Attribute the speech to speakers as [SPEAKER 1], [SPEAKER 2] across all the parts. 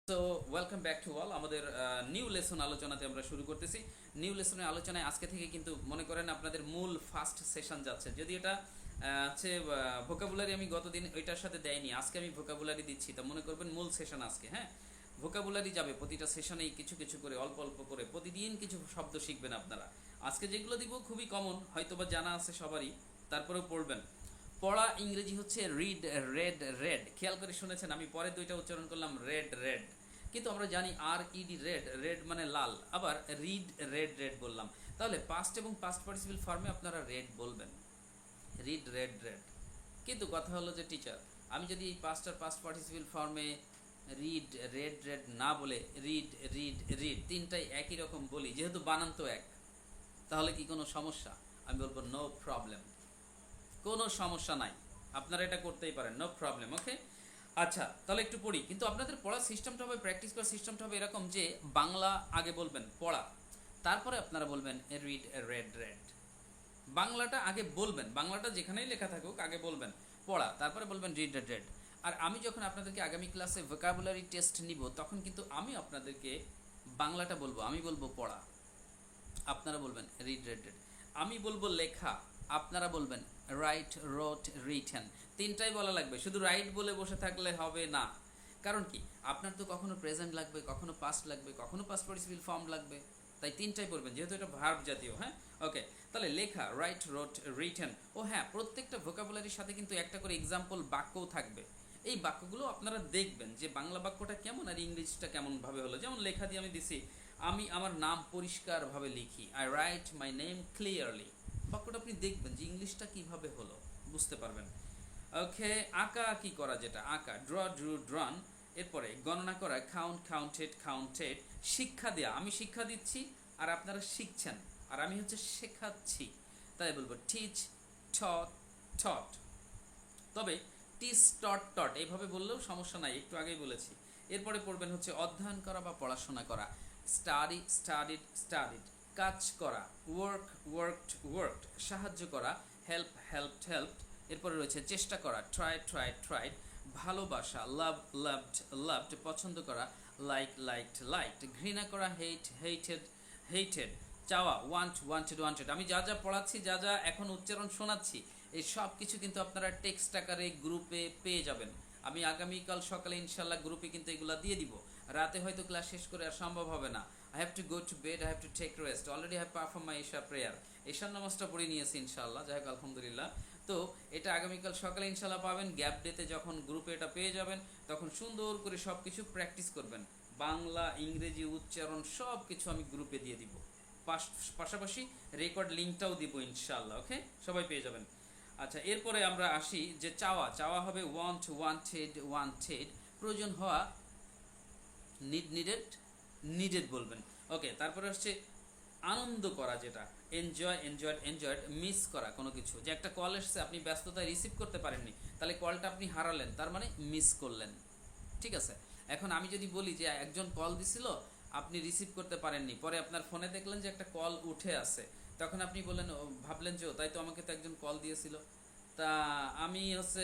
[SPEAKER 1] So welcome back to all. আমাদের new lesson আলোচনাতে আমরা শুরু করতেছি। নিউ লেসনের আলোচনায় আজকে থেকে কিন্তু মনে করেন আপনাদের মূল ফার্স্ট সেশন যাচ্ছে। যদি এটা হচ্ছে ভোকাবুলারি আমি গতদিন ওইটার সাথে দেয়নি, আজকে আমি ভোকাবুলারি দিচ্ছি, তা মনে করবেন মূল সেশন আজকে। হ্যাঁ, ভোকাবুলারি যাবে প্রতিটা সেশনেই কিছু কিছু করে, অল্প অল্প করে প্রতিদিন কিছু শব্দ শিখবেন আপনারা। আজকে যেগুলো দিব খুবই কমন, হয়তোবা জানা আছে সবারই, তারপরেও পড়বেন। পড়া ইংরেজি হচ্ছে রিড, রেড, রেড। খেয়াল করে শুনেছেন, আমি পরে দুইটা উচ্চারণ করলাম রেড রেড, কিন্তু আমরা জানি আর ইডি রেড, রেড মানে লাল, আবার রিড রেড রেড বললাম। তাহলে পাস্ট এবং পাস্ট পার্টিসিপল ফর্মে আপনারা রেড বলবেন, রিড রেড রেড। কিন্তু কথা হলো যে টিচার, আমি যদি এই পাস্ট আর পাস্ট পার্টিসিপল ফর্মে রিড রেড রেড না বলে রিড রিড রিড তিনটাই একই রকম বলি, যেহেতু বানান তো এক, তাহলে কি কোনো সমস্যা? আমি বলবো নো প্রবলেম, কোনো সমস্যা নাই, আপনারা এটা করতেই পারেন, নো প্রবলেম। ওকে, আচ্ছা তাহলে একটু পড়ি। কিন্তু আপনাদের পড়ার সিস্টেমটা হবে, প্র্যাকটিস করার সিস্টেমটা হবে এরকম যে বাংলা আগে বলবেন পড়া, তারপরে আপনারা বলবেন রিড রেড রেড। বাংলাটা আগে বলবেন, বাংলাটা যেখানেই লেখা থাকুক আগে বলবেন পড়া, তারপরে বলবেন রিড রেড রেড। আর আমি যখন আপনাদেরকে আগামী ক্লাসে ভোকাবুলারি টেস্ট নিব, তখন কিন্তু আমি আপনাদেরকে বাংলাটা বলবো, আমি বলবো পড়া, আপনারা বলবেন রিড রেড রেড। আমি বলবো লেখা, আপনারা বলবেন রাইট রোট রিটেন। তিনটাই বলা লাগবে, শুধু রাইট বলে বসে থাকলে হবে না। কারণ কি, আপনার তো কখনো প্রেজেন্ট লাগবে, কখনো পাস্ট লাগবে, কখনো পাস্ট পার্টিসিপল ফর্ম লাগবে, তাই তিনটাই পড়বেন, যেহেতু এটা ভার্ব জাতীয়। হ্যাঁ, ওকে, তাহলে লেখা রাইট রোট রিটেন। ও হ্যাঁ, প্রত্যেকটা ভোকাবুলারির সাথে কিন্তু একটা করে এক্সাম্পল বাক্যও থাকবে। এই বাক্যগুলো আপনারা দেখবেন যে বাংলা বাক্যটা কেমন আর ইংলিশটা কেমন ভাবে হলো। যেমন লেখা দিয়ে আমি দিছি, আমি আমার নাম পরিষ্কারভাবে লিখি, I right my name clearly. বাক্যটা আপনি দেখবেন যে ইংলিশটা কিভাবে হলো, বুঝতে পারবেন। ওকে, আঁকা কি করা, যেটা আঁকা, ড্র ড্রু ড্রন। এরপরে গণনা করা, কাউন্ট কাউন্টেড কাউন্টেড। শিক্ষা দেয়া, আমি শিক্ষা দিচ্ছি আর আপনারা শিখছেন, আর আমি হচ্ছে শেখাচ্ছি, তাই বলবো টিচ, টট, টট। তবে টিস টট টট এইভাবে বললেও সমস্যা নাই, একটু আগেই বলেছি। এরপরে পড়বেন হচ্ছে অধ্যয়ন করা বা পড়াশোনা করা, স্টাডি, স্টাডিড, স্টাডিড। কাজ করা, ওয়ার্ক, ওয়ার্কড, ওয়ার্কড। সাহায্য করা, হেল্প, হেল্পড, হেল্পড। এরপরে রয়েছে চেষ্টা করা, ট্রাই, ট্রাইড, ট্রাইড। ভালোবাসা, লাভ, লাভড, লাভড। পছন্দ করা, লাইক, লাইকড, লাইকড। ঘৃণা করা, হেট, হেটেড, হেটেড। চাওয়া, ওয়ান্ট, ওয়ান্টেড, ওয়ান্টেড। আমি যা যা পড়াচ্ছি, যা যা এখন উচ্চারণ শোনাচ্ছি, এই সব কিছু কিন্তু আপনারা টেক্সট আকারে গ্রুপে পেয়ে যাবেন। আমি আগামীকাল সকালে ইনশাল্লাহ গ্রুপে কিন্তু এগুলো দিয়ে দিব। রাতে হয়তো ক্লাস শেষ করে আর সম্ভব হবে না। I have to go to bed, I have to take rest, already have perform my ইশা প্রেয়ার। ঈশান নামাজটা পড়ে নিয়েছি ইনশাল্লাহ, যাই হোক আলহামদুলিল্লাহ। তো এটা আগামীকাল সকালে ইনশাল্লাহ পাবেন। গ্যাপ ডেতে যখন গ্রুপে এটা পেয়ে যাবেন, তখন সুন্দর করে সব কিছু প্র্যাকটিস করবেন। বাংলা, ইংরেজি, উচ্চারণ সব কিছু আমি গ্রুপে দিয়ে দিব, পাশাপাশি রেকর্ড লিঙ্কটাও দিব ইনশাল্লাহ। ওকে, সবাই পেয়ে যাবেন। আচ্ছা, এরপরে আমরা আসি যে চাওয়া, চাওয়া হবে ওয়ান্ট, ওয়ান্টেড, ওয়ান্টেড। প্রয়োজন হওয়া, নিড, নিডেড, নিডেড বলবেন। ওকে, তারপরে হচ্ছে আনন্দ করা, যেটা এনজয়, এনজয়েড, এনজয়েড। মিস করা কোনো কিছু, যে একটা কল এসছে আপনি ব্যস্ততায় রিসিভ করতে পারেননি, তাহলে কলটা আপনি হারালেন, তার মানে মিস করলেন। ঠিক আছে, এখন আমি যদি বলি যে একজন কল দিছিল, আপনি রিসিভ করতে পারেননি, পরে আপনার ফোনে দেখলেন যে একটা কল উঠে আছে, তখন আপনি বললেন, ভাবলেন যে তাই তো, আমাকে তো একজন কল দিয়েছিল। তা আমি হচ্ছে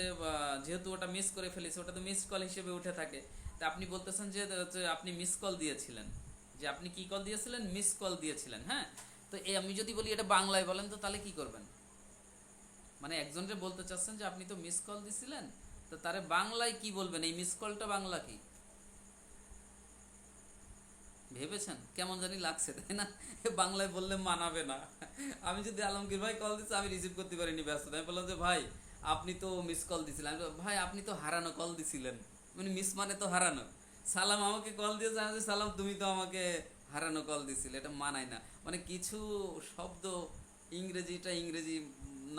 [SPEAKER 1] যেহেতু ওটা মিস করে ফেলেছি, ওটা তো মিস কল হিসেবে উঠে থাকে, তা আপনি বলতেছেন যে আপনি মিস কল দিয়েছিলেন, যে আপনি কি কল দিয়েছিলেন, মিস কল দিয়েছিলেন। হ্যাঁ, তো এই আমি যদি বলি এটা বাংলায় বলেন, তো তাহলে কি করবেন? মানে একজনকে বলতে চাচ্ছেন যে আপনি তো মিস কল দিছিলেন, তো তারে বাংলায় কি বলবেন? এই মিস কলটা বাংলা কি ভেবেছেন? কেমন জানি লাগছে, তাই না? বাংলায় বললে মানাবে না। আমি যদি আলমগীর ভাই কল দিচ্ছে, আমি রিসিভ করতে পারিনি, ব্যস্ত, আমি বললাম যে ভাই আপনি তো মিস কল দিছিলেন, আমি বললাম, ভাই আপনি তো হারানো কল দিছিলেন, মানে মিস মানে তো হারানো। সালাম আমাকে কল দিয়েছে, আমি বলছি, সালাম তুমি তো আমাকে হারানো কল দিছিলে, এটা মানায় না। মানে কিছু শব্দ ইংরেজিটা ইংরেজি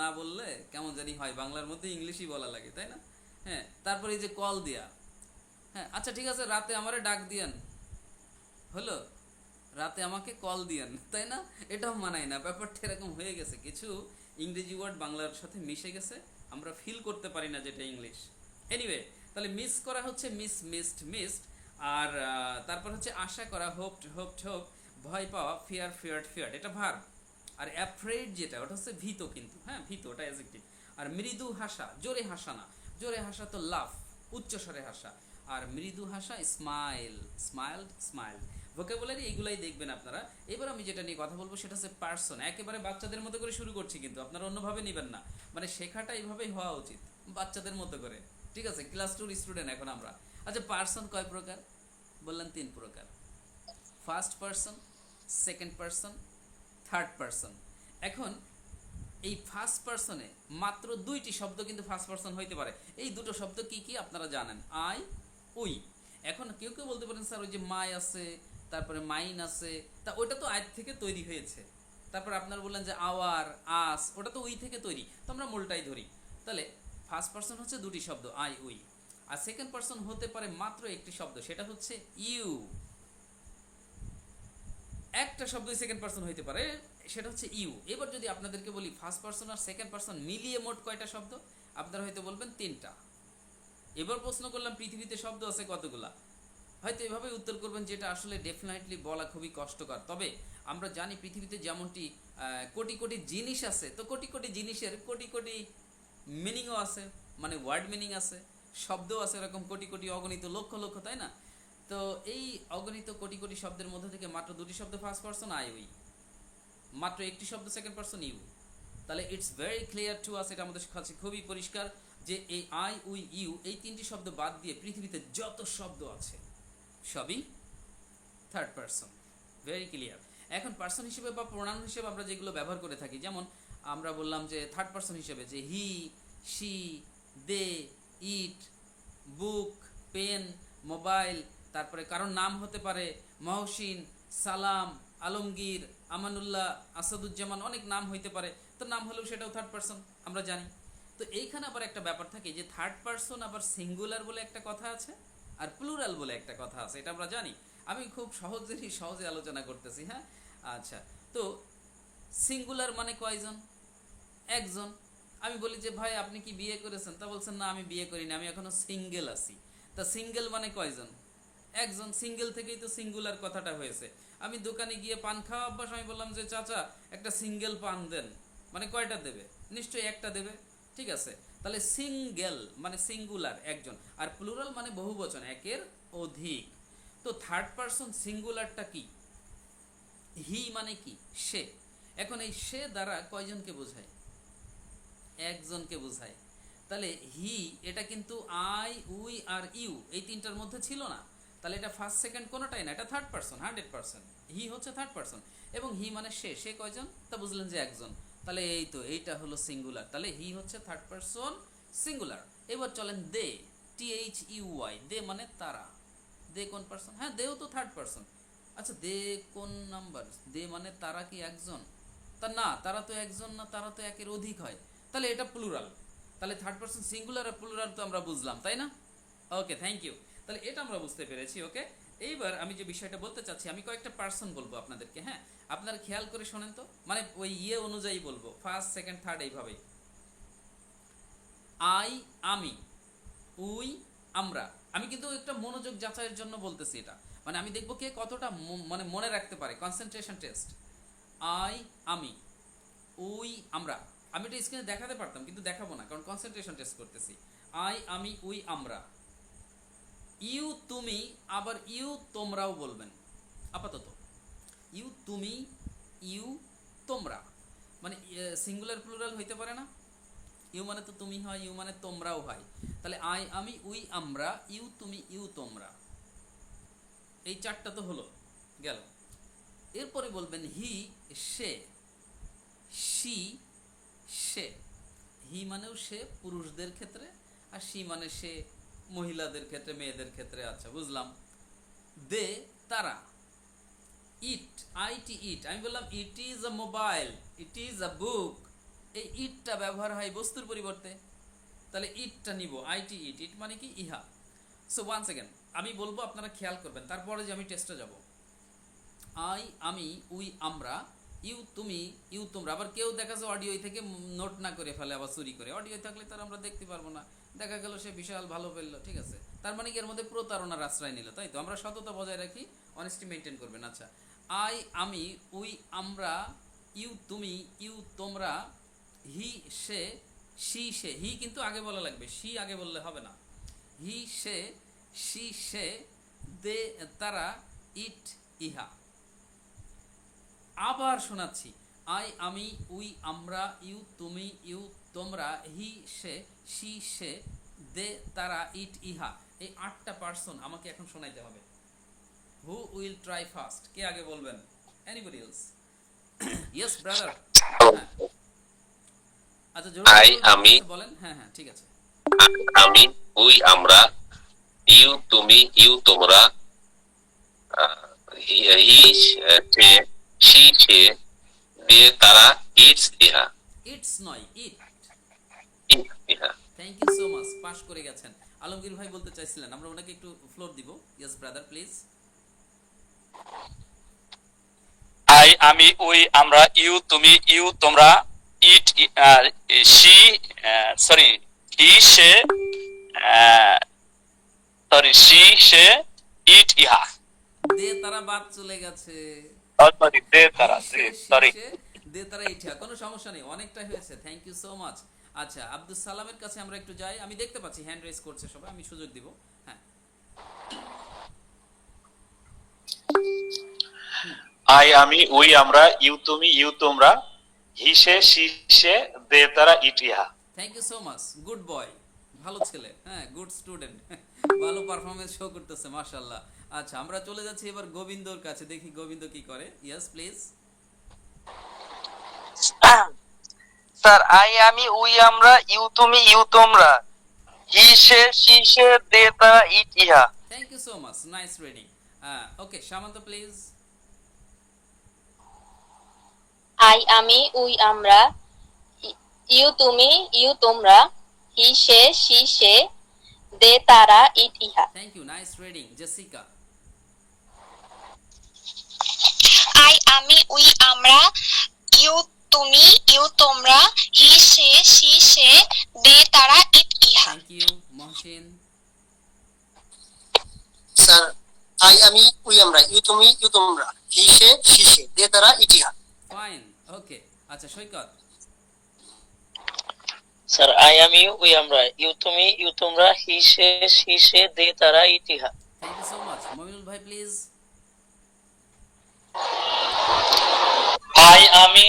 [SPEAKER 1] না বললে কেমন জানি হয়, বাংলার মধ্যে ইংলিশই বলা লাগে, তাই না? হ্যাঁ, তারপরে এই যে কল দেয়া, হ্যাঁ আচ্ছা ঠিক আছে, রাতে আমারে ডাক দিয়েন, হলো, রাতে আমাকে কল দিয়েন, তাই না? এটাও মানায় না, ব্যাপারটা এরকম হয়ে গেছে, কিছু ইংরেজি ওয়ার্ড বাংলার সাথে মিশে গেছে, আমরা ফিল করতে পারি না যেটা ইংলিশ। এনিওয়ে, তাহলে মিস করা হচ্ছে মিস, মিসড, মিসড। আর তারপর হচ্ছে আশা করা, হোপড, হোপড, হোপ। ভয় পাওয়া, ফিয়ার, ফিয়ার্ড, ফিয়ার্ড, এটা ভার্ব। আর অ্যাফ্রেড যেটা, ওটা হচ্ছে ভীত, কিন্তু হ্যাঁ ভীত, ওটা অ্যাডজেক্টিভ। আর মৃদু হাসা, জোরে হাসা না, জোরে হাসা তো লাফ, উচ্চস্বরে হাসা। আর মৃদু হাসা স্মাইল, স্মাইলড, স্মাইল। ভোকাবুলারি এইগুলাই দেখবেন আপনারা। এবার আমি যেটা নিয়ে কথা বলবো সেটা হচ্ছে পার্সন। একেবারে বাচ্চাদের মতো করে শুরু করছি, কিন্তু আপনারা অন্যভাবে নেবেন না, মানে শেখাটা এইভাবেই হওয়া উচিত, বাচ্চাদের মতো করে, ঠিক আছে? ক্লাস 2 স্টুডেন্ট এখন আমরা। আচ্ছা, পার্সন কয় প্রকার? বললাম 3 প্রকার। First person, second person, third person. এখন এই ফার্স্ট পার্সনে মাত্র 2টি শব্দ কিন্তু ফার্স্ট পার্সন হইতে পারে। এই দুটো শব্দ কি কি আপনারা জানেন? I, we. এখন কেউ কেউ বলতে পারেন স্যার ওই যে মাই আছে, তারপরে মাইন আছে, তা ওটা তো আয় থেকে তৈরি হয়েছে। তারপর আপনারা বললেন যে আওয়ার, আস, ওটা তো উই থেকে তৈরি, তো আমরা মূলটাই ধরি। তাহলে ফার্স্ট পার্সন হচ্ছে 2টি শব্দ, আই, উই। আর সেকেন্ড পার্সন হতে পারে মাত্র একটি শব্দ, সেটা হচ্ছে ইউ। একটা শব্দই সেকেন্ড পার্সন হইতে পারে, সেটা হচ্ছে ইউ। এবার যদি আপনাদেরকে বলি ফার্স্ট পার্সন আর সেকেন্ড পার্সন মিলিয়ে মোট কয়টা শব্দ, আপনারা হয়তো বলবেন 3টা। এবার প্রশ্ন করলাম পৃথিবীতে শব্দ আছে কতগুলা, হয়তো এভাবে উত্তর করবেন, যেটা আসলে ডেফিনেটলি বলা খুবই কষ্টকর। তবে আমরা জানি পৃথিবীতে যেমনটি কোটি কোটি জিনিস আছে, তো কোটি কোটি জিনিসের কোটি কোটি মিনিংও আছে, মানে ওয়ার্ড মিনিং আছে, শব্দও আছে, এরকম কোটি কোটি অগণিত লক্ষ লক্ষ, তাই না? তো এই অগণিত কোটি কোটি শব্দের মধ্যে থেকে মাত্র 2টি শব্দ ফার্স্ট পার্সন, আই, উই। মাত্র একটি শব্দ সেকেন্ড পার্সন, ইউ। তাহলে it's very clear to us, এটা আমাদের কাছে খুবই পরিষ্কার যে এই আই, উই, ইউ, এই 3টি শব্দ বাদ দিয়ে পৃথিবীতে যত শব্দ আছে সবই থার্ড পার্সন। Very clear. এখন পার্সন হিসেবে বা প্রোনাউন হিসেবে আমরা যেগুলো ব্যবহার করে থাকি, যেমন আমরা বললাম যে থার্ড পার্সন হিসেবে যে he, she, they, it, book, pen, mobile, তারপরে কারোর নাম হতে পারে মহসিন, সালাম, আলমগীর, আমানুল্লাহ, আসাদুজ্জামান, অনেক নাম হইতে পারে। তো নাম হলেও সেটাও থার্ড পার্সন, আমরা জানি। তো এইখানে আবার একটা ব্যাপার থাকে যে থার্ড পার্সন আবার সিঙ্গুলার বলে একটা কথা আছে, আর প্লুরাল বলে একটা কথা আছে, এটা আমরা জানি। আমি খুব সহজে আলোচনা করতেছি, হ্যাঁ? আচ্ছা, তো সিঙ্গুলার মানে কয়জন? একজন। আমি বলি যে ভাই আপনি কি বিয়ে করেছেন? তা বলছেন না আমি বিয়ে করিনি, আমি এখনো সিঙ্গেল আছি। তা সিঙ্গেল মানে কয়জন? একজন। সিঙ্গেল থেকেই তো সিঙ্গুলার কথাটা হয়েছে। আমি দোকানে গিয়ে পান খাওয়া অভ্যাস, আমি বললাম যে চাচা একটা সিঙ্গেল পান দেন, মানে কয়টা দেবে? নিশ্চয়ই একটা দেবে, ঠিক আছে? তাহলে সিঙ্গেল মানে সিঙ্গুলার, একজন। আর প্লুরাল মানে বহুবচন, একের অধিক। তো থার্ড পার্সন সিঙ্গুলারটা কি? হি মানে কি? সে। এখন এই সে দ্বারা কয়জনকে বোঝায়? একজনকে বোঝায়। তাহলে হি, এটা কিন্তু আই, উই আর ইউ এই 3টার মধ্যে ছিল না। তাহলে এটা ফার্স্ট সেকেন্ড কোনোটাই না, এটা থার্ড পার্সন 100%। হি হচ্ছে থার্ড পার্সন, এবং হি মানে সে। সে কয়জন? তা বুঝলেন যে একজন। তাহলে এই তো এইটা হলো সিঙ্গুলার। তাহলে হি হচ্ছে থার্ড পার্সন সিঙ্গুলার। এবার চলেন দে, THEY, দে মানে তারা। দে কোন পার্সন? হ্যাঁ, দেও তো থার্ড পার্সন। আচ্ছা, দে কোন নাম্বার? দে মানে তারা কি একজন? তা না, তারা তো একজন না, তারা তো একের অধিক হয়। তাহলে এটা প্লুরাল। তাহলে থার্ড পার্সন সিঙ্গুলার আর প্লুরাল তো আমরা বুঝলাম, তাই না? Okay, thank you. তাহলে এটা আমরা বুঝতে পেরেছি। ওকে, এইবার আমি যে বিষয়টা বলতে চাচ্ছি, আমি কয়েকটা পার্সন বলবো আপনাদেরকে, হ্যাঁ? আপনারা খেয়াল করে শোনেন তো, মানে ওই ইয়ে অনুযায়ী বলবো, ফার্স্ট সেকেন্ড থার্ড এইভাবেই। আই, আমি, উই, আমরা। আমি কিন্তু একটা মনোযোগ যাচাইয়ের জন্য বলতেছি এটা, মানে আমি দেখবো কে কতটা মানে মনে রাখতে পারে, কনসেন্ট্রেশন টেস্ট। আই, আমি, উই, আমরা। আমি এটা স্ক্রিনে দেখাতে পারতাম, কিন্তু দেখাবো না, কারণ কনসেন্ট্রেশন টেস্ট করতেছি। আই, আমি, উই, আমরা। ইউ, তুমি, আবার ইউ তোমরাও বলবেন আপাতত। ইউ, তুমি, ইউ, তোমরা, মানে সিঙ্গুলার প্লুরাল হইতে পারে না? ইউ মানে তো তুমি হয়, ইউ মানে তোমরাও হয়। তাহলে আই, আমি, উই, আমরা, ইউ, তুমি, ইউ, তোমরা। এই 4টা তো হলো, গেল। এরপরে বলবেন হি, সে, শি, সে। হি মানেও সে পুরুষদের ক্ষেত্রে, আর শি মানে সে মহিলাদের ক্ষেত্রে, মেয়েদের ক্ষেত্রে। আচ্ছা, বুঝলাম। দে, তারা। It, it, it. আমি বললাম it is a mobile, it is a book. এই ইটটা ব্যবহার হয় বস্তুর পরিবর্তে, তাহলে ইটটা নিব, আইটি, ইট। ইট মানে কি? ইহা। সো ওয়ান সেকেন্ড আমি বলবো, আপনারা খেয়াল করবেন, তারপরে যে আমি টেস্টে যাব। আই, আমি, উই, আমরা, ইউ, তুমি, ইউ, তোমরা। আবার কেউ দেখা যায় অডিও থেকে নোট না করে ফেলে, আবার চুরি করে। অডিও থাকলে তার আমরা দেখতে পারবো না, দেখা গেল সে বিশাল ভালো পেলো, ঠিক আছে? তার মানে কি এর মধ্যে প্রতারণার আশ্রয় নিল, তাই তো? আমরা সততা বজায় রাখি, অনেস্টি মেনটেন করবেন। আচ্ছা, আই, আমি, উই, আমরা, ইউ, তুমি, ইউ, তোমরা, হি, সে, শি, সে। হি কিন্তু আগে বলা লাগবে, শি আগে বললে হবে না। হি, সে, সি সে দে তারা ইট ইহা। আবার শোনাচ্ছি, আই আমি, উই আমরা, ইউ তুমি, ইউ তোমরা, হি সে, সি সে, দে তারা ইট ইহা। এই 8টা পার্সন আমাকে এখন শোনাইতে হবে। Who will try first? কে আগে বলবেন? Anybody else? Yes brother. হ্যাঁ, আচ্ছা জোরে
[SPEAKER 2] আই
[SPEAKER 1] বলবেন,
[SPEAKER 2] আমি,
[SPEAKER 1] বলেন। হ্যাঁ হ্যাঁ ঠিক আছে।
[SPEAKER 2] আমি, উই আমরা, ইউ তুমি, ইউ তোমরা, হি সে, সি সে, দে তারা, ইটস ইহা।
[SPEAKER 1] ইটস নয়, ইট।
[SPEAKER 2] ইট ইহা।
[SPEAKER 1] Thank you so much, pass করে গেছেন। আলমগীর ভাই বলতে চাইছিলেন, আমরা ওনাকে একটু ফ্লোর দিব। Yes brother please.
[SPEAKER 3] আই আমি, উই আমরা, ইউ তুমি, ইউ তোমরা, ইট সি সরি হি সে, সরি সি সে, ইট ইহা।
[SPEAKER 1] দে তারা বাদ চলে গেছে।
[SPEAKER 3] সরি দে তারা, সরি।
[SPEAKER 1] দে তারা ইট ইহা, কোনো সমস্যা নেই, অনেকটাই হয়েছে। Thank you so much. আচ্ছা আব্দুল সালামের কাছে আমরা একটু যাই। আমি দেখতে পাচ্ছি হ্যান্ড রেজ করছে সবাই, আমি সুযোগ দিব। হ্যাঁ,
[SPEAKER 4] আই আমি, উই আমরা, ইউ তুমি, ইউ তোমরা, হি সে, সি সে, দে তারা, ইট ইহা।
[SPEAKER 1] Thank you so much, good boy, ভালো ছেলে, হ্যাঁ গুড স্টুডেন্ট, ভালো পারফরমেন্স শো করতেছে মাশাআল্লাহ। আচ্ছা আমরা চলে যাচ্ছি এবার গোবিন্দর কাছে, দেখি গোবিন্দ কি করে। Yes please.
[SPEAKER 5] স্যার আই আমি, উই আমরা, ইউ তুমি, ইউ তোমরা, হি সে, সি সে, দে তারা, ইট ইহা।
[SPEAKER 1] Thank you so much, nice reading. Okay Samanta please.
[SPEAKER 6] I আমি, উই আমরা, ইউ তুমি, ইউ তোমরা, হি সে, সি সে, দে তারা, ইট ইহা।
[SPEAKER 1] Thank you, nice reading. Jessica.
[SPEAKER 7] I আমি, উই আমরা, ইউ তুমি, ইউ তোমরা, হি সে, সি সে, দে তারা, ইট ইহা।
[SPEAKER 1] Thank you Mohsin.
[SPEAKER 8] Sir I আমি, উই আমরা, ইউ তুমি, ইউ তোমরা, হি সে, সি সে, দে তারা, ইট ইহা।
[SPEAKER 1] Fine, okay. আচ্ছা সৈকত।
[SPEAKER 5] স্যার আই আমি, উই আমরা, ইউ তুমি, ইউ তোমরা, হি সে, সি সে, দে তারা, ইট ইহা।
[SPEAKER 1] Thank you so much. Mominul ভাই প্লিজ।
[SPEAKER 3] আই আমি,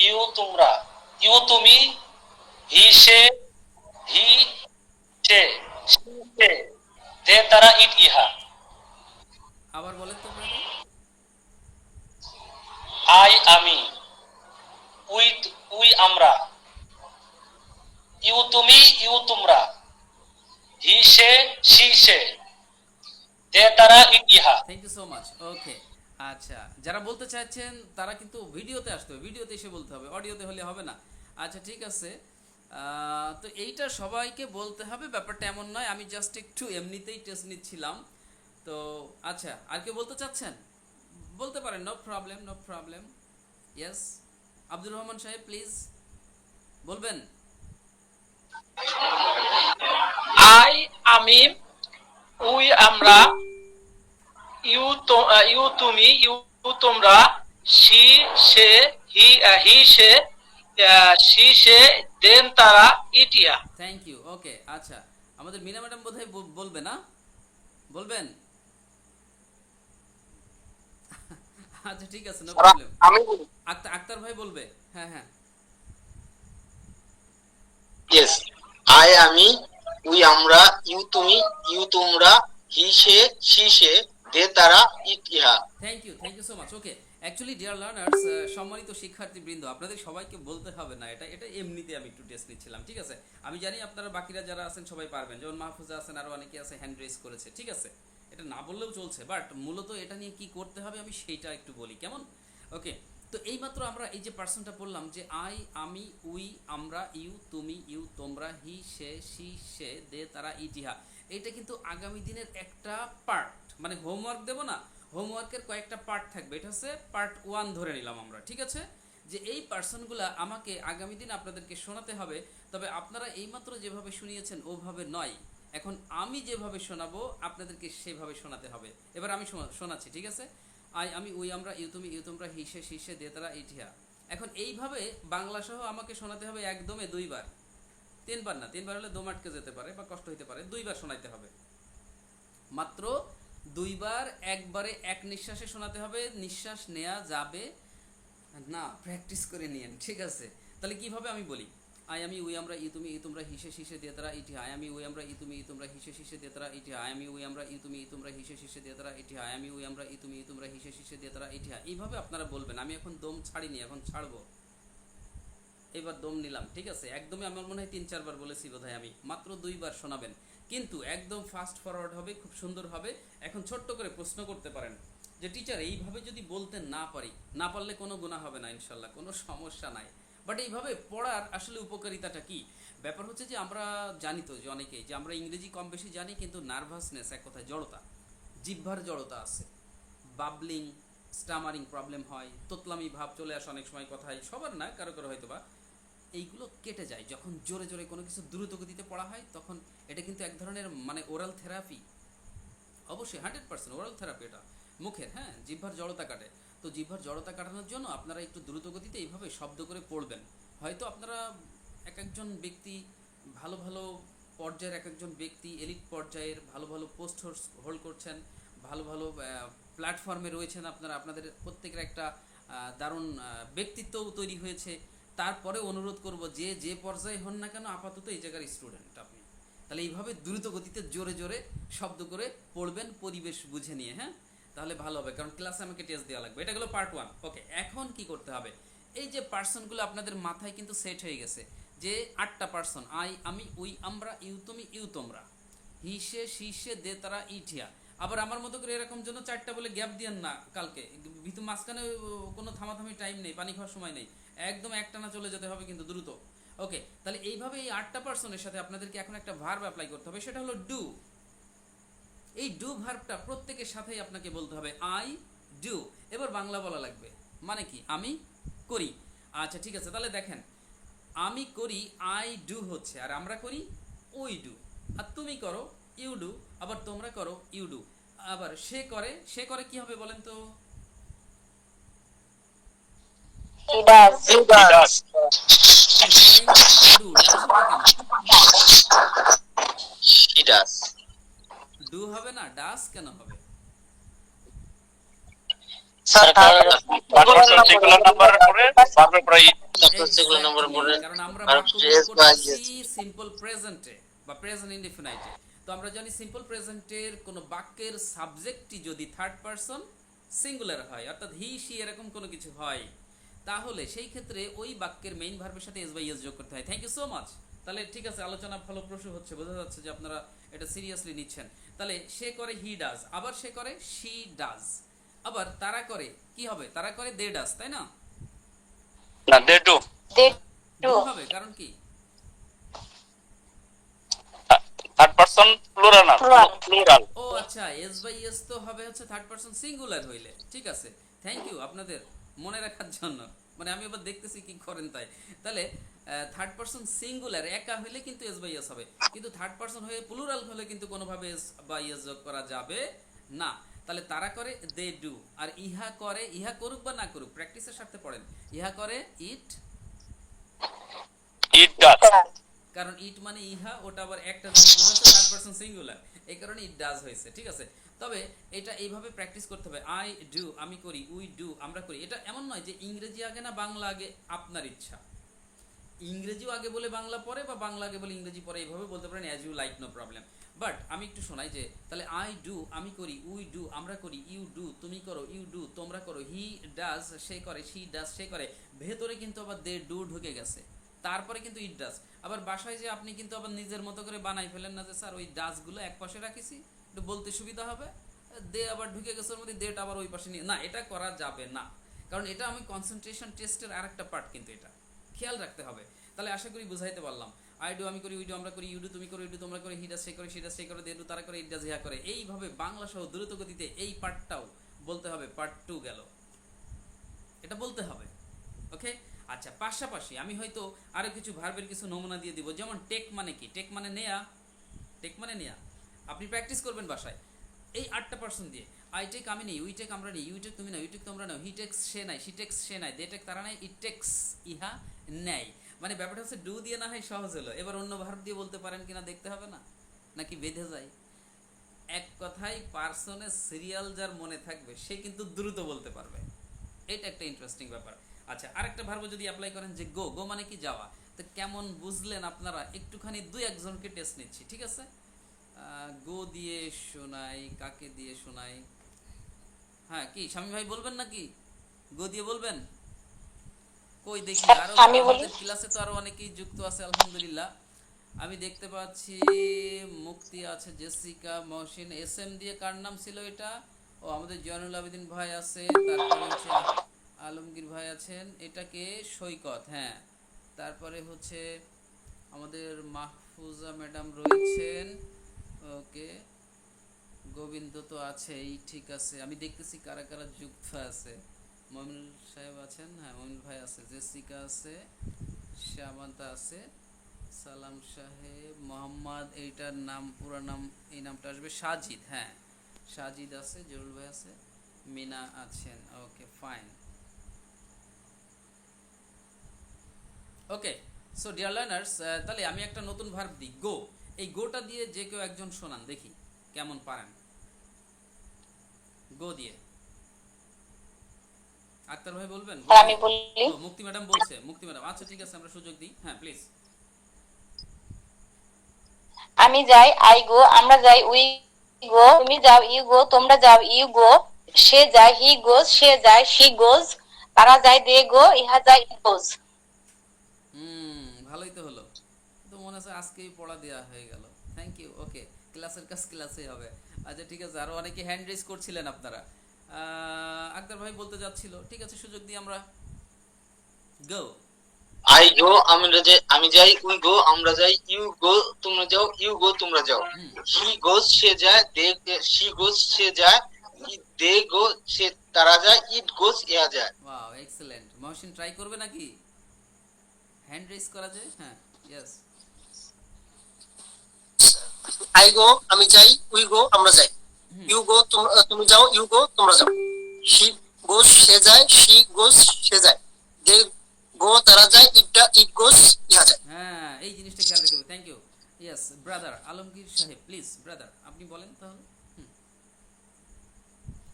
[SPEAKER 3] ইউ তোমরা, ইউ তুমি, হি সে, হি সে, সি সে, দে তারা, ইট ইহা।
[SPEAKER 1] আবার বলেন তো ব্রাদার।
[SPEAKER 3] আই আমি, উই উই আমরা, ইউ তুমি, ইউ তোমরা, হি সে, সি সে, দে তারা, ইট ইহা।
[SPEAKER 1] থ্যাংক ইউ সো মাচ, ওকে। আচ্ছা যারা বলতে চাচ্ছেন তারা কিন্তু ভিডিওতে আসতে হবে, ভিডিওতে এসে বলতে হবে, অডিওতে হলে হবে না। আচ্ছা ঠিক আছে। তো এইটা সবাইকে বলতে হবে, ব্যাপারটা এমন নয়, আমি জাস্ট একটু এমনিতেই টেস্ট নিচ্ছিলাম। তো আচ্ছা আর কেউ বলতে চাচ্ছেন বলতে পারেন, no problem no problem. Yes Abdur Rahman সাহেব প্লিজ বলবেন।
[SPEAKER 3] আই আমি, উই আমরা, ইউ তুমি, ইউ তোমরা, সি সে, হি সে, সি সে, দেন তারা, ইট ইহা।
[SPEAKER 1] থ্যাংক ইউ, ওকে। আচ্ছা আমাদের মিনা ম্যাডাম বোধহয় বলবে না, বলবেন? আচ্ছা ঠিক আছে, নো প্রবলেম।
[SPEAKER 8] আমি
[SPEAKER 1] আক্তার ভাই বলবে। হ্যাঁ হ্যাঁ।
[SPEAKER 8] ইয়েস আই আমি, উই আমরা, ইউ তুমি, ইউ তোমরা, হি সে, সি সে, দে তারা, ইট ইহা।
[SPEAKER 1] Thank you so much, okay. Actually dear learners, সম্মানিত শিক্ষার্থীবৃন্দ, আপনাদের সবাইকে বলতে হবে না, এটা এটা এমনিতে আমি একটু টেস্ট নিচ্ছিলাম, ঠিক আছে? আমি জানি আপনারা বাকিরা যারা আছেন সবাই পারবেন, যেমন মাহফুজা আছেন, আরও অনেকে আছে হ্যান্ড রেজ করেছে, ঠিক আছে? এটা না বললেও চলছে, বাট মূলত এটা নিয়ে কি করতে হবে আমি সেইটা একটু বলি, কেমন? ওকে। তো এইমাত্র আমরা এই যে পার্সনটা বললাম যে আই আমি, উই আমরা, ইউ তুমি, ইউ তোমরা, হি সে, সি সে, দে তারা, ইটিহা। এটা কিন্তু আগামী দিনের একটা পার্ট, মানে হোমওয়ার্ক দেব না, হোমওয়ার্কের কয়েকটা পার্ট থাকবে। এটা হচ্ছে পার্ট 1 ধরে নিলাম আমরা, ঠিক আছে? যে এই পার্সনগুলা আমাকে আগামী দিন আপনাদেরকে শোনাতে হবে, তবে আপনারা এইমাত্র যেভাবে শুনিয়েছেন ওভাবে নয়। এখন আমি যেভাবে শোনাবো আপনাদেরকে সেভাবে শোনাতে হবে। এবার আমি শোনাচ্ছি, ঠিক আছে? আই আমি, উই আমরা, ইউ তুমি, ইউ তোমরা, হি সে, সি সে, দে তারা, ইটিহা। এখন এইভাবে বাংলা সহ আমাকে শোনাতে হবে একদমে 2 বার, 3 বার না, 3 বার হলে দম আটকে যেতে পারে বা কষ্ট হতে পারে, 2 বার শোনাইতে হবে। মাত্র দুইবার, একবারে এক নিঃশ্বাসে শোনাতে হবে, নিঃশ্বাস নেওয়া যাবে না, প্র্যাকটিস করে নিয়েন, ঠিক আছে? তাহলে কিভাবে আমি বলি, আই আমি উই আমরা ই তুমি ই তোমরা হিসে শিসে দিয়ে তারা ইটি, আই আমি উই আমরা ই তুমি ই তোমরা হিসে শিসে দিয়ে তারা ইটি, আই আমি উই আমরা ই তুমি ই তোমরা হিসে শিসে দিয়ে তারা ইটি, আই আমি উই আমরা ই তুমি ই তোমরা হিসে শিসে দিয়ে তারা ইটি। এইভাবে আপনারা বলবেন। আমি এখন দম ছাড়িনি, এখন ছাড়বো, এবার দম নিলাম, ঠিক আছে? একদমই আমার মনে হয় 3-4 বার বলেছি বোধহয় আমি, মাত্র 2 বার শোনাবেন, কিন্তু একদম ফাস্ট ফরওয়ার্ড হবে, খুব সুন্দর হবে। এখন ছোট্ট করে প্রশ্ন করতে পারেন যে টিচার এইভাবে যদি বলতে না পারি, না পারলে কোনো গুনাহ হবে না ইনশাল্লাহ, কোনো সমস্যা নাই, বাট এইভাবে পড়ার আসলে উপকারিতাটা কি? ব্যাপার হচ্ছে যে আমরা জানি তো যে অনেকেই যে আমরা ইংরেজি কম বেশি জানি, কিন্তু নার্ভাসনেস, এক কথায় জড়তা, জিহ্বার জড়তা আছে, বাবলিং স্টামারিং প্রবলেম হয়, তোতলামি ভাব চলে আসে অনেক সময় কথায়, সবার না, কারো কারো হয়তো বা, এইগুলো কেটে যায় যখন জোরে জোরে কোনো কিছু দ্রুত গতিতে পড়া হয়। তখন এটা কিন্তু এক ধরনের মানে ওরাল থেরাপি, অবশ্যই 100% ওরাল থেরাপি এটা মুখের, হ্যাঁ, জিহ্বার জড়তা কাটে। তো জিহ্বার জড়তা কাটানোর জন্য আপনারা একটু দ্রুত গতিতে এইভাবে শব্দ করে পড়বেন। হয়তো আপনারা এক একজন ব্যক্তি ভালো ভালো পর্যায়ের, এক একজন ব্যক্তি এলিট পর্যায়ের ভালো ভালো পোস্ট হোল্ড করছেন, ভালো ভালো প্ল্যাটফর্মে রয়েছেন আপনারা, আপনাদের প্রত্যেকের একটা দারুণ ব্যক্তিত্বও তৈরি হয়েছে। তারপরে অনুরোধ করব যে যে পর্যায়ে হন না কেন, আপাতত এই জায়গার স্টুডেন্ট আপনি, তাহলে এইভাবে দ্রুত গতিতে জোরে জোরে শব্দ করে পড়বেন, পরিবেশ বুঝে নিয়ে, হ্যাঁ, তাহলে ভালো হবে, কারণ ক্লাসে আমাকে টেস্ট দেওয়া লাগবে। এটা হলো পার্ট 1। ওকে, এখন কি করতে হবে? এই যে পার্সনগুলো আপনাদের মাথায় কিন্তু সেট হয়ে গেছে, যে 8টা পার্সন, আই আমি উই আমরা ইউ তুমি ইউ তোমরা, he say she say they তারা ইঠিয়া। আবার আমার মতো করে এরকম জন্য 4টা বলে গ্যাপ দিয়েন না কালকে, ভিতর মাঝখানে কোনো থামাথামি টাইম নেই, পানি খাওয়ার সময় নেই, একদম একটানা চলে যেতে হবে কিন্তু দ্রুত। ওকে, তাহলে এইভাবে এই 8টা পার্সনের সাথে আপনাদেরকে এখন একটা ভার্ব অ্যাপ্লাই করতে হবে, সেটা হলো ডু। এই ডু ভার্বটা প্রত্যেকের সাথেই আপনাকে বলতে হবে, আই ডু। এবার বাংলা বলা লাগবে, মানে কি? আমি করি। আচ্ছা ঠিক আছে, তাহলে দেখেন, আমি করি আই ডু হচ্ছে, আর আমরা করি উই ডু, আর তুমি করো ইউ ডু, আবার তোমরা করো ইউ ডু, আবার সে করে কি হবে বলেন তো?
[SPEAKER 6] He does.
[SPEAKER 8] She does.
[SPEAKER 1] Do হবে না, ডাস কেন হবে?
[SPEAKER 5] স্যার
[SPEAKER 4] পার্টিকুলার নাম্বারের পরে ভার্বের পরে
[SPEAKER 8] সেগুলো নম্বর পড়ে
[SPEAKER 1] কারণ আমরা
[SPEAKER 8] আর
[SPEAKER 1] বাক্যগুলো
[SPEAKER 8] yes বা
[SPEAKER 1] করতেছি
[SPEAKER 8] yes।
[SPEAKER 1] সিম্পল প্রেজেন্টে বা প্রেজেন্ট ইনডিফিনাইটে। তো আমরা জানি সিম্পল প্রেজেন্টের কোন বাক্যের সাবজেক্টটি যদি থার্ড পারসন সিঙ্গুলার হয়, অর্থাৎ হি সি এরকম কোনো কিছু হয়, তাহলে সেই ক্ষেত্রে ওই বাক্যের মেইন ভার্বের সাথে এস বাই এস যোগ করতে হয়। Thank you so much. তাহলে ঠিক আছে, আলোচনা ফলপ্রসূ হচ্ছে, বোঝা যাচ্ছে যে আপনারা এটা সিরিয়াসলি নিচ্ছেন। তাহলে সে করে হি ডাজ, আবার সে করে শি ডাজ, আবার তারা করে কি হবে? তারা করে দে ডাজ, তাই না?
[SPEAKER 4] না they do
[SPEAKER 6] They
[SPEAKER 1] do
[SPEAKER 6] do.
[SPEAKER 1] হবে, কারণ কি?
[SPEAKER 4] থার্ড পারসন প্লুরাল না, প্লুরাল।
[SPEAKER 1] ও আচ্ছা, এস বাই এস তো হবে হচ্ছে থার্ড পারসন সিঙ্গুলার হইলে। ঠিক আছে, থ্যাংক ইউ আপনাদের মনে রাখার জন্য, মানে আমি আবার দেখতেছি কি করেন তাই। তাহলে থার্ড পারসন সিঙ্গুলার একা হইলে কিন্তু এস বাই এস হবে, কিন্তু থার্ড পারসন হয়ে প্লুরাল হলে কিন্তু কোনোভাবে এস বাই এস যোগ করা যাবে না। তাহলে তারা করে দে ডু, আর ইহা করে, ইহা করুক বা না করুক, প্র্যাকটিসের সাথে পড়েন, ইহা করে ইট,
[SPEAKER 4] ইট ডাজ।
[SPEAKER 1] কারণ ইট মানে ইহা, ওটা আবার একটা জিনিস বোঝাচ্ছে, থার্ড পারসন সিঙ্গুলার, এই কারণে ইট ডাজ হয়েছে। ঠিক আছে, তবে এটা এইভাবে প্র্যাকটিস করতে হবে, আই ডু আমি করি, উই ডু আমরা করি। এটা এমন নয় যে ইংরেজি আগে না বাংলা আগে, আপনার ইচ্ছা, ইংরেজিও আগে বলে বাংলা পরে, বা বাংলা আগে বলে ইংরেজি পরে, এইভাবে বলতে পারেন, as you like, no problem. But আমি একটু শোনাই যে, তাহলে আই ডু আমি করি, উই ডু আমরা করি, ইউ ডু তুমি করো, ইউ ডু তোমরা করো, হি ডাজ সে করে, শি ডাজ সে করে, ভেতরে কিন্তু আবার দে ডু ঢুকে গেছে, তারপরে কিন্তু ইট ডাজ। আবার বাসায় যে আপনি কিন্তু আবার নিজের মতো করে বানাই ফেলেন না যে স্যার ওই ডাজগুলো এক পাশে রাখিছি, একটু বলতে সুবিধা হবে, দে আবার ঢুকে গেছে ওর মধ্যে, দেটা আবার ওই পাশে নিয়ে, না, এটা করা যাবে না, কারণ এটা আমি কনসেন্ট্রেশন টেস্টের আরেকটা পার্ট, কিন্তু এটা খেয়াল রাখতে হবে। তাহলে আশা করি বুঝাইতে পারলাম। আই ডু আমি করি, উই ডু আমরা করি, ইউ ডু তুমি করো, ইউ ডু তোমরা করে, হি ডাজ সে করে, শি ডাজ সে করে, দে ডু তারা করে, ইট ডাজ ইহা করে। এইভাবে বাংলা সহ দ্রুত গতিতে এই পার্টটাও বলতে হবে। পার্ট 2 গেল, এটা বলতে হবে। ওকে, আচ্ছা, পাশাপাশি আমি হয়তো আরো কিছু ভার্বের কিছু নমুনা দিয়ে দিব, যেমন টেক মানে কি? টেক মানে নেয়া, টেক মানে নেয়া। আপনি প্র্যাকটিস করবেন বাসায় এই 8টা পার্সন দিয়ে। আই টেক আমি নেই, উই টেক আমরা নেই, ইউ টেক তুমি নাও, ইউ টেক তোমরা নাও, হি টেক্স সে নাই, শি টেক্স সে নাই, দে টেক তারা নাই, ইট টেক্স ইহা নেয়। মানে ব্যাপারটা হচ্ছে ডু দিয়ে না হয় সহজ হলো, এবার অন্য ভার্ব দিয়ে বলতে পারেন কিনা দেখতে হবে না, নাকি বেঁধে যায়। এক কথায় পার্সনের সিরিয়াল যার মনে থাকবে সে কিন্তু দ্রুত বলতে পারবে। এটা একটা ইন্টারেস্টিং ব্যাপার। আচ্ছা, আরেকটা ভার্ব যদি অ্যাপ্লাই করেন যে গো, গো মানে কি যাওয়া, তো কেমন বুঝলেন আপনারা একটুখানি দুই একজনকে টেস্ট নিচ্ছি, ঠিক আছে? গো দিয়ে শোনাই, কাকে দিয়ে শোনাই? হ্যাঁ, কি স্বামী ভাই বলবেন নাকি? গো দিয়ে বলবেন? কই দেখি, আরো
[SPEAKER 6] আমি বলি।
[SPEAKER 1] আমাদের ক্লাসে তো আরো অনেকেই যুক্ত আছে আলহামদুলিল্লাহ। আমি দেখতে পাচ্ছি মুক্তি আছে, জেসিকা, মহসিন, এস এম দিয়ে কার নাম ছিল এটা? ও আমাদের জয়নুল আবেদিন ভাই আছে, তারপরে হচ্ছে আলমগীর ভাই আছেন, এটাকে সৈকত, হ্যাঁ। তারপরে হচ্ছে আমাদের মাহফুজা ম্যাডাম রয়েছেন, ওকে। গোবিন্দ তো আছেই, ঠিক আছে। আমি দেখতেছি কারা কারা যুক্ত আছে। মমিনুল সাহেব আছেন, হ্যাঁ মমিনুল ভাই আছে, জেসিকা আছে, শ্যামান্তা আছে, সালাম সাহেব, মোহাম্মদ, এইটার নাম পুরো নাম, এই নামটা আসবে সাজিদ, হ্যাঁ সাজিদ আছে, জরুল ভাই আছে, মিনা আছেন, ওকে ফাইন। ওকে, সো ডিয়ার লার্নার্স, তাহলে আমি একটা নতুন ভার্ব দিই, গো। এই গোটা দিয়ে যে কেউ একজন শোনান দেখি কেমন পারেন। গো দিয়ে আক্তার ভাই বলবেন?
[SPEAKER 6] আমি বলি।
[SPEAKER 1] ও, মুক্তি ম্যাডাম বলছে, মুক্তি ম্যাডাম, আচ্ছা ঠিক আছে, আমরা সুযোগ দিই, হ্যাঁ প্লিজ।
[SPEAKER 6] আমি যাই, আই গো, আমরা যাই, উই গো, তুমি যাও, ইউ গো, তোমরা যাও, ইউ গো, সে যায়, হি গোজ, সে যায়, শি গোজ, তারা যায়, দে গো, ইহা যায়, ইট গোজ।
[SPEAKER 1] ভালোই তো হলো, তো মনে হচ্ছে আজকেই পড়া দেওয়া হয়ে গেল। Thank you. ওকে, ক্লাসের কাজ ক্লাসেই হবে। আচ্ছা ঠিক আছে, আরো অনেকে হ্যান্ড রেজ করছিলেন আপনারা। আক্তার ভাই বলতে যাচ্ছিল, ঠিক আছে সুযোগ দিই আমরা। গো।
[SPEAKER 8] আই গো, আমি যাই, উই গো, আমরা যাই, ইউ গো, তোমরা যাও, ইউ গো, তোমরা যাও। হি গোজ, সে যায়, শি গোজ, সে যায়, দে গো, সে তারা যায়, ইট গোজ, ইহা যায়।
[SPEAKER 1] Wow, excellent. মহসিন ট্রাই করবে নাকি? হ্যান্ড রেজ করা যায়, হ্যাঁ ইয়েস।
[SPEAKER 9] আই গো, আমি যাই, উই গো, আমরা যাই, ইউ গো, তুমি যাও, ইউ গো, তোমরা যাও। হি গোজ, সে যায়, শি গোজ, সে যায়, দে গো, তারা যায়, ইট গোজ, ইহা যায়।
[SPEAKER 1] হ্যাঁ, এই জিনিসটা খেয়াল রাখবে। Thank you. Yes brother Alamgir সাহেব, প্লিজ ব্রাদার আপনি বলেন তাহলে।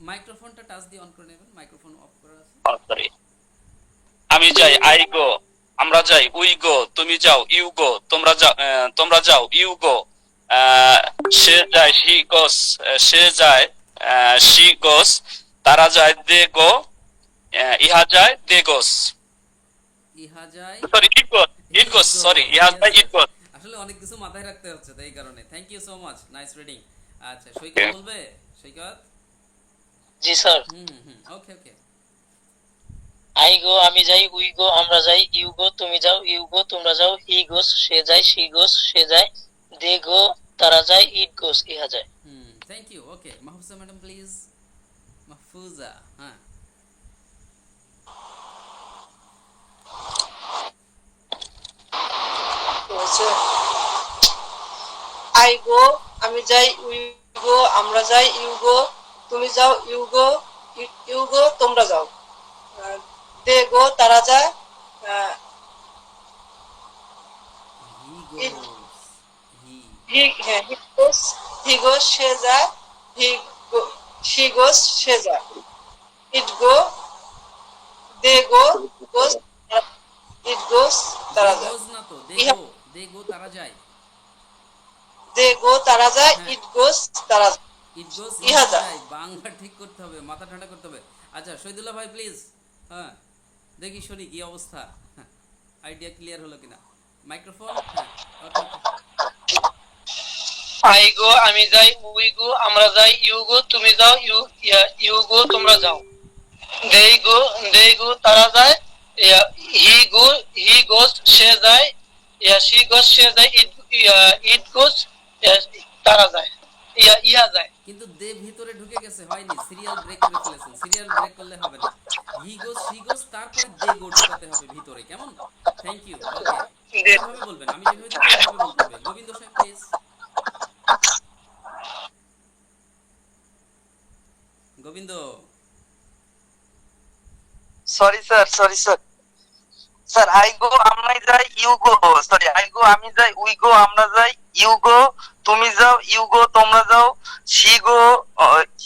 [SPEAKER 1] মাইক্রোফোনটা টাচ দিয়ে অন করে নেবেন, মাইক্রোফোন অফ করা আছে।
[SPEAKER 3] সরি, আমি যাই, আই গো, আমরা যাই, উই গো, তুমি যাও, ইউ গো, তোমরা যাও, ইউ গো, সে যায়, হি গোস, সে যায়, শি গোস, তারা যায়, দে গো, ইহা যায়, দে গোস।
[SPEAKER 1] ইহা যায়,
[SPEAKER 3] সরি, ইট গোস, সরি, ইহা যায়, ইট গোস।
[SPEAKER 1] আসলে অনেক কিছু মাথায় রাখতে হচ্ছে তো এই কারণে। Thank you so much, nice reading. আচ্ছা সৈকত বলবে? সৈকত?
[SPEAKER 3] জি sir.
[SPEAKER 1] Okay okay.
[SPEAKER 3] I go, আমি যাই, উই গো, আমরা যাই, ইউ গো, তুমি যাও, ইউ গো, তোমরা যাও, হি গোস, সে যায়, শি গোস, সে যায়, দে গো, তারা যায়, ইট গোস, ইহা যায়।
[SPEAKER 1] Thank you. Okay, Mahfuza madam please. Mahfuza, হ্যাঁ।
[SPEAKER 10] আই গো, আমি যাই, উই গো, আমরা যাই, ইউ গো, তুমি যাও, ইউ গো, তোমরা যাও, দে গো, তারা যায়, হি গোস, সে যায়, শি গোস, সে যায়, ইট গো, দে গো, গোস, ইট গোস, তারা যায়।
[SPEAKER 1] গোজ না তো, দে গো তারা যায়।
[SPEAKER 10] দে গো, তারা যায়, ইট গোস, তারা যায়,
[SPEAKER 1] ইট গোজ,
[SPEAKER 10] ইহা যায়।
[SPEAKER 1] বাংলা ঠিক করতে হবে, মাথা ঠান্ডা করতে হবে। আচ্ছা শহীদুল্লাহ ভাই প্লিজ, হ্যাঁ দেখি শুনি কি অবস্থা, আইডিয়া ক্লিয়ার হলো কিনা। মাইক্রোফোন, হ্যাঁ ওকে।
[SPEAKER 10] আই গো, আমি যাই, উই গো, আমরা যাই, ইউ গো, তুমি যাও, ইউ গো, তোমরা যাও, দে গো, তারা যায়, হি গোস, সে যায়, শি গোস, সে যায়, ইট গোস, তারা যায়, ইহা যায়।
[SPEAKER 1] কিন্তু দে ভিতরে ঢুকে গেছে, হয়নি, সিরিয়াল ব্রেক করে ফেলেছেন। সিরিয়াল ব্রেক করলে হবে না, হি গোস, শি গোস, তারপরে দে গো ঢোকাতে হবে ভিতরে, কেমন? Thank you. ওকে, এভাবে বলবেন, আমি যেভাবে বলবো এভাবে বলতে হবে। গোবিন্দ সাহেব please. Gobinda.
[SPEAKER 5] Sorry sir sir, I go, আমি যাই, you go, sorry, I go, আমি যাই, উই গো, আমরা যাই, ইউ গো, তুমি যাও, ইউ গো তোমরা যাও, শি গো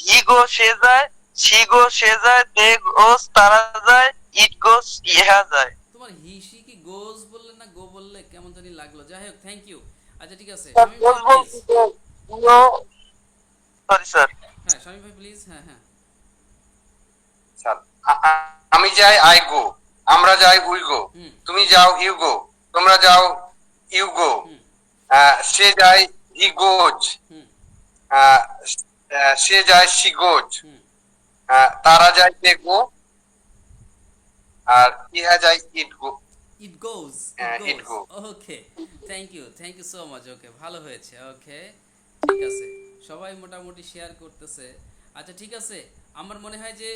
[SPEAKER 5] হি গো সে যায়, শি গো সে যায়, দে গোস তারা যায়, ইট গোস ইহা যায়।
[SPEAKER 1] তোমার হিসি কি গোজ বললে না গো বললে কেমন জানি লাগলো। যাই হোক, থ্যাংক ইউ। আচ্ছা ঠিক আছে,
[SPEAKER 5] স্যার,
[SPEAKER 1] শামীম ভাই
[SPEAKER 5] বলবো
[SPEAKER 1] প্লিজ।
[SPEAKER 5] Sorry sir.
[SPEAKER 1] হ্যাঁ শামীম ভাই প্লিজ। হ্যাঁ হ্যাঁ
[SPEAKER 11] স্যার, আমি যাই, আই গো। আমরা যাই, উই গো।
[SPEAKER 1] হুম
[SPEAKER 11] তুমি যাও, ইউ গো। তোমরা যাও, ইউ গো।
[SPEAKER 1] হুম
[SPEAKER 11] সে যায়, হি গোজ।
[SPEAKER 1] হুম
[SPEAKER 11] সে যায়, শি গোজ।
[SPEAKER 1] হুম
[SPEAKER 11] তারা যায়, দে গো। আর ইহা যায়, it go.
[SPEAKER 1] It goes.
[SPEAKER 11] it go.
[SPEAKER 1] Okay, thank you so much. Okay, ভালো হয়েছে। ওকে ঠিক আছে, সবাই মোটামুটি শেয়ার করতেছে। আচ্ছা ঠিক আছে, আমার মনে হয় যে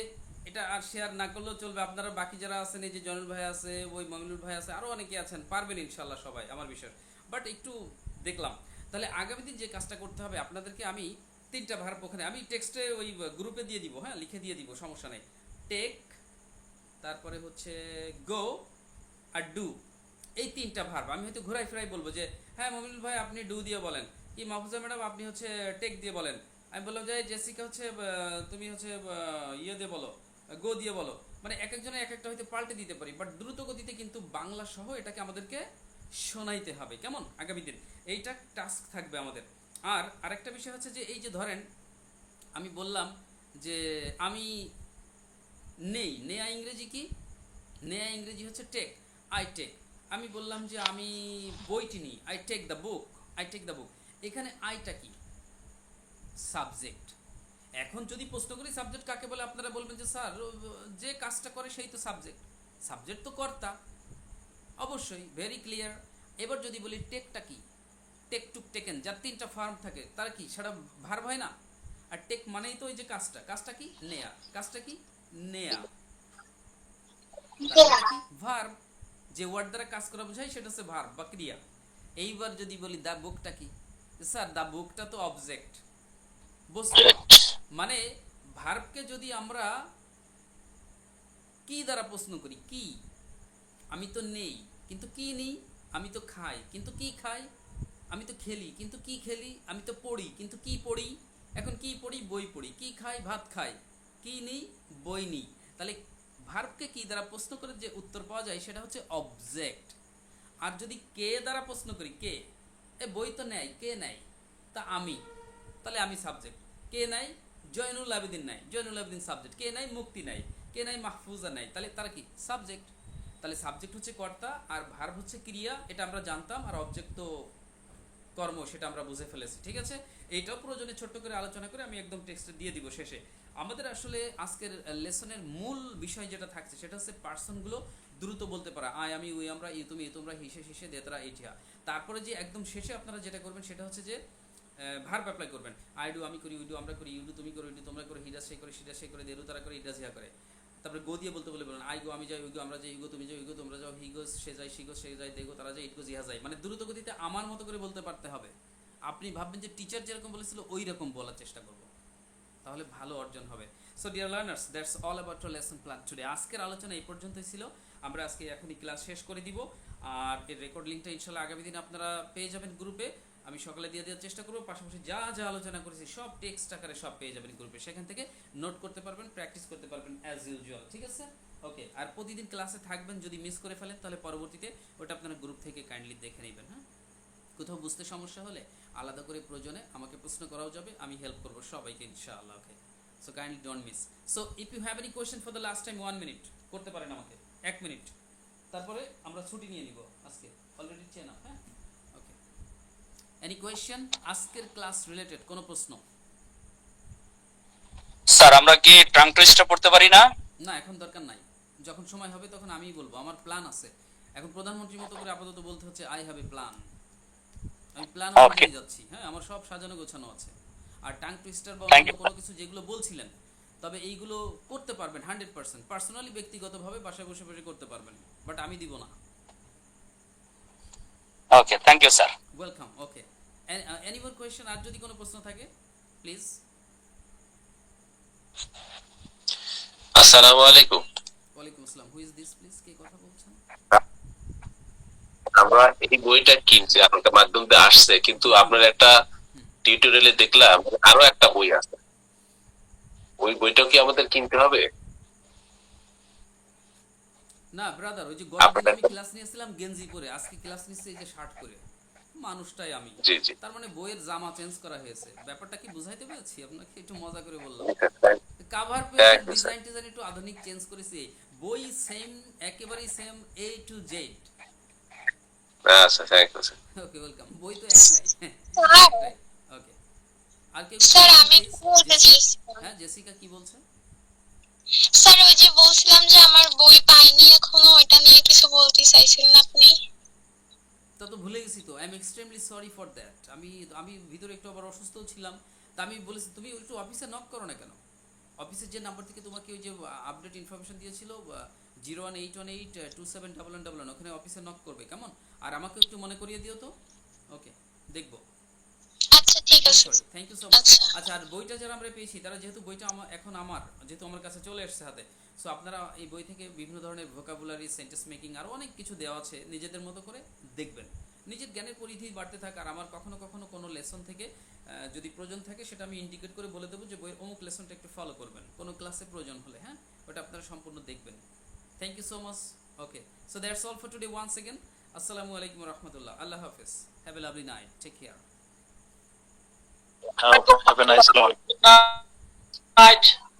[SPEAKER 1] এটা আর শেয়ার না করলেও চলবে। আপনারা বাকি যারা আছেন, এই যে জয়নুল ভাই আছে, ওই মমিনুল ভাই আছে, আরো অনেকে আছেন, পারবেন ইনশাল্লাহ সবাই, আমার বিশ্বাস। বাট একটু দেখলাম, তাহলে আগামী দিন যে কাজটা করতে হবে আপনাদেরকে, আমি 3টা ভার্ব ওখানে আমি টেক্সটে ওই গ্রুপে দিয়ে দিব, হ্যাঁ লিখে দিয়ে দিব, সমস্যা নেই। টেক, তারপরে হচ্ছে গো আর ডু, এই 3টা ভার্ব আমি হয়তো ঘুরাই ফিরাই বলবো যে হ্যাঁ মমিনুল ভাই আপনি ডু দিয়ে বলেন, কি মাহফুজা ম্যাডাম আপনি হচ্ছে টেক দিয়ে বলেন। আমি বললাম যে জেসিকা হচ্ছে তুমি হচ্ছে ইয়ে দিয়ে বলো, গো দিয়ে বলো। মানে এক একজনের এক একটা হয়তো পাল্টে দিতে পারি, বাট দ্রুত গতিতে কিন্তু বাংলা সহ এটাকে আমাদেরকে শোনাইতে হবে, কেমন আগামী দিন এইটা টাস্ক থাকবে আমাদের। আর আরেকটা বিষয় হচ্ছে যে এই যে ধরেন আমি বললাম যে আমি নেই, নেয়া ইংরেজি কি? নেয়া ইংরেজি হচ্ছে টেক, আই টেক। আমি বললাম যে আমি বইটি নিই, I take the book, I take the book. এখানে আইটা কি? সাবজেক্ট। এখন যদি প্রশ্ন করি সাবজেক্ট কাকে বলে, আপনারা বলবেন যে স্যার যে কাজটা করে সেই তো সাবজেক্ট। সাবজেক্ট তো কর্তা, অবশ্যই, ভেরি ক্লিয়ার। এবার যদি বলি টেকটা কি? টেক টুক টেকেন, যার 3টা ফর্ম থাকে তার কি সেটা ভার্ব হয় না? আর টেক মানেই তো ওই যে কাজটা, কাজটা কি? নেয়া। কাজটা কি? নেয়া। ভার্ব, যে ওয়ার্ড দ্বারা কাজ করা বোঝায় সেটা হচ্ছে ভার্ব বা ক্রিয়া। এইবার যদি বলি দা বুকটা কি? স্যার দা বুকটা তো অবজেক্ট, বস্তু। মানে ভার্বকে যদি আমরা কি দ্বারা প্রশ্ন করি, কি, আমি তো নেই কিন্তু কি নেই, আমি তো খাই কিন্তু কি খাই, আমি তো খেলি কিন্তু কি খেলি, আমি তো পড়ি কিন্তু কি পড়ি। এখন কি পড়ি? বই পড়ি। কি খাই? ভাত খাই। কি নেই? বই নেই। তাহলে ভার্বকে কি দ্বারা প্রশ্ন করে যে উত্তর পাওয়া যায় সেটা হচ্ছে অবজেক্ট। আর যদি কে দ্বারা প্রশ্ন করি, কে, এ বই তো নেয়, কে নেয়? তা আমি, তাহলে আমি সাবজেক্ট। কে নাই? জয়নুল আবেদিন নাই, জয়নুল আবেদিন সাবজেক্ট। কে নাই? মুক্তি নাই। কে নাই? মাহফুজা নাই। তাহলে তারা কি? সাবজেক্ট। তাহলে সাবজেক্ট হচ্ছে কর্তা আর ভার্ব হচ্ছে ক্রিয়া, এটা আমরা জানতাম। আর অবজেক্ট তো কর্ম, সেটা আমরা বুঝে ফেলেছি। ঠিক আছে, এইটাও প্রয়োজনে ছোট্ট করে আলোচনা করে আমি একদম টেক্সটে দিয়ে দিব শেষে। আমাদের আসলে আজকের লেসনের মূল বিষয় যেটা থাকছে সেটা হচ্ছে পার্সনগুলো দ্রুত বলতে পারা। আই, আমি, উই, আমরা, ইউ, তুমি, তোমরা, হিসে, শিসে, দে, তারা, ইটিহা। তারপরে যে একদম শেষে আপনারা যেটা করবেন সেটা হচ্ছে যে ভার্ব অ্যাপ্লাই করবেন। আই ডু, আমি করি, উই ডু, আমরা করি, ইউ ডু, তুমি করো, ইউ ডু, তোমরা করো, হি ডাজ, সে করে, সি ডাজ, সে করে, দে ডু, তারা করে, ইট ডাজ, ইহা করে। তারপরে গো দিয়ে বলতে বলে বলেন আই গো, আমি যাই, উই গো, আমরা যাই, ইউ গো, তুমি যাও, ইউ গো, তোমরা যাও, হি গোজ, সে যায়, সি গোজ, সে যায়, দে গো, তারা যায়, ইট গোজ, ইহা যায়। মানে দ্রুত গতিতে আমার মতো করে বলতে পারতে হবে। আপনি ভাববেন যে টিচার যেরকম বলেছিল ওই রকম বলার চেষ্টা করব, তাহলে ভালো অর্জন হবে। So dear learners, that's all about our lesson plan today. আজকের আলোচনা এই পর্যন্তই ছিল। আমরা আজকে এখনই ক্লাস শেষ করে দিব। আর এর রেকর্ড লিঙ্কটা ইনশাআল্লাহ আগামী দিন আপনারা পেয়ে যাবেন গ্রুপে। আমি সকালে দিয়ে দেওয়ার চেষ্টা করবো। পাশাপাশি যা যা আলোচনা করেছি সব টেক্সট আকারে সব পেয়ে যাবেন গ্রুপে। সেখান থেকে নোট করতে পারবেন, প্র্যাকটিস করতে পারবেন অ্যাজ ইউজুয়াল। ঠিক আছে, ওকে। আর প্রতিদিন ক্লাসে থাকবেন, যদি মিস করে ফেলেন তাহলে পরবর্তীতে ওটা আপনারা গ্রুপ থেকে কাইন্ডলি দেখে নেবেন। হ্যাঁ, কোথাও বুঝতে সমস্যা হলে আলাদা করে প্রয়োজনে আমাকে প্রশ্ন করাও যাবে, আমি হেল্প করবো সবাইকে ইনশাআল্লাহ। Okay, so kindly don't miss. So if you have any question for the last time, 1 minute করতে পারেন আমাকে, 1 মিনিট। তারপরে আমরা ছুটি নিয়ে নিব আজকে, অলরেডি 10 আপ। হ্যাঁ, ওকে। এনি কোয়েশ্চেন আজকের ক্লাস রিলেটেড? কোনো প্রশ্ন?
[SPEAKER 3] স্যার আমরা কি টাং টুইস্টটা পড়তে পারি না?
[SPEAKER 1] না, এখন দরকার নাই। যখন সময় হবে তখন আমিই বলবো, আমার প্ল্যান আছে। এখন প্রধানমন্ত্রীর মতো করে আপাতত বলতে হচ্ছে আই হ্যাভ এ প্ল্যান। আমি প্ল্যান অনুযায়ী যাচ্ছি। হ্যাঁ, আমার সব সাজানো গোছানো আছে। আর টাং টুইস্টার বা অন্য কোনো কিছু যেগুলো বলছিলেন, তবে এইগুলো করতে পারবেন 100%। পার্সোনালি, ব্যক্তিগতভাবে বাসায় বসে বসে করতে পারবেন, বাট আমি দিব না।
[SPEAKER 3] Okay, thank you sir.
[SPEAKER 1] Welcome. Okay, any more question? আর যদি কোনো প্রশ্ন থাকে প্লিজ।
[SPEAKER 2] আসসালামু আলাইকুম।
[SPEAKER 1] ওয়ালাইকুম আসসালাম। Who is this please? কে কথা বলছেন?
[SPEAKER 2] আমরা এই বইটা কিনছি, আপনাদের মাধ্যম দিয়ে আসছে, কিন্তু আপনার একটা টিউটোরিয়ালে দেখলাম আরো একটা বই আছে, ওই বইটাও কি আমাদের কিনতে হবে?
[SPEAKER 1] না ব্রাদার, ওই যে গতদিন
[SPEAKER 2] আপনার-
[SPEAKER 1] আমি ক্লাস নিয়েছিলাম গেঞ্জি পরে, আজকে ক্লাস নিচ্ছি এই যে শার্ট পরে, মানুষটাই আমি।
[SPEAKER 2] জি জি।
[SPEAKER 1] তার মানে বইয়ের জামা চেঞ্জ করা হয়েছে, ব্যাপারটা কি বুঝাইতে পেরেছি আপনাকে? একটু মজা করে বললাম। কাভার পেজ
[SPEAKER 2] একদম,
[SPEAKER 1] ডিজাইন টিজাইন একটু আধুনিক চেঞ্জ করেছি, বই সেম, একেবারেই সেম A to Z।
[SPEAKER 2] আচ্ছা, thank you sir.
[SPEAKER 1] Okay, welcome. বই তো একটাই। ওকে, আর কেউ?
[SPEAKER 7] স্যার আমি বলতে চাইছিলাম,
[SPEAKER 1] হ্যাঁ, জেসিকা কি বলছে?
[SPEAKER 7] স্যার ওই যে বলছিলাম যে আমার বই পাইনি এখনো, ওইটা নিয়ে কিছু বলতে চাইছিলেন আপনি?
[SPEAKER 1] তা তো ভুলে গেছি তো, I am extremely sorry for that. আমি ভিতরে একটু আবার অসুস্থও ছিলাম, তা আমি বলেছি তুমি একটু অফিসে নক করো না কেন? অফিসের যে নাম্বার থেকে তোমাকে ওই যে আপডেট ইনফরমেশন দিয়েছিল 01818271111, ওখানে অফিসে নক করবে, কেমন? আর আমাকে একটু মনে করিয়ে দিও তো। ওকে, দেখবো।
[SPEAKER 7] আচ্ছা ঠিক আছে।
[SPEAKER 1] Thank you so much.
[SPEAKER 7] আচ্ছা।
[SPEAKER 1] আচ্ছা, আর বইটা যারা আমরা পেয়েছি তারা যেহেতু বইটা এখন যেহেতু আমার কাছে চলে এসেছে হাতে, সো আপনারা এই বই থেকে বিভিন্ন ধরনের ভোকাবুলারি, সেন্টেন্স মেকিং আর অনেক কিছু দেওয়া আছে, নিজেদের মতো করে দেখবেন। নিজের জ্ঞানের পরিধি বাড়তে থাক। আর আমার কখনো কখনো কোনো লেসন থেকে যদি প্রয়োজন থাকে সেটা আমি ইন্ডিকেট করে বলে দেবো যে বইয়ের অমুক লেসনটা একটু ফলো করবেন কোনো ক্লাসে প্রয়োজন হলে। হ্যাঁ, ওটা আপনারা সম্পূর্ণ দেখবেন। Thank you so much. Okay, so that's all for today once again. আসসালামু আলাইকুম রহমতুল্লাহ। আল্লাহ হাফেজ। Have a lovely night. Take care.
[SPEAKER 4] Have a nice day.
[SPEAKER 10] Night.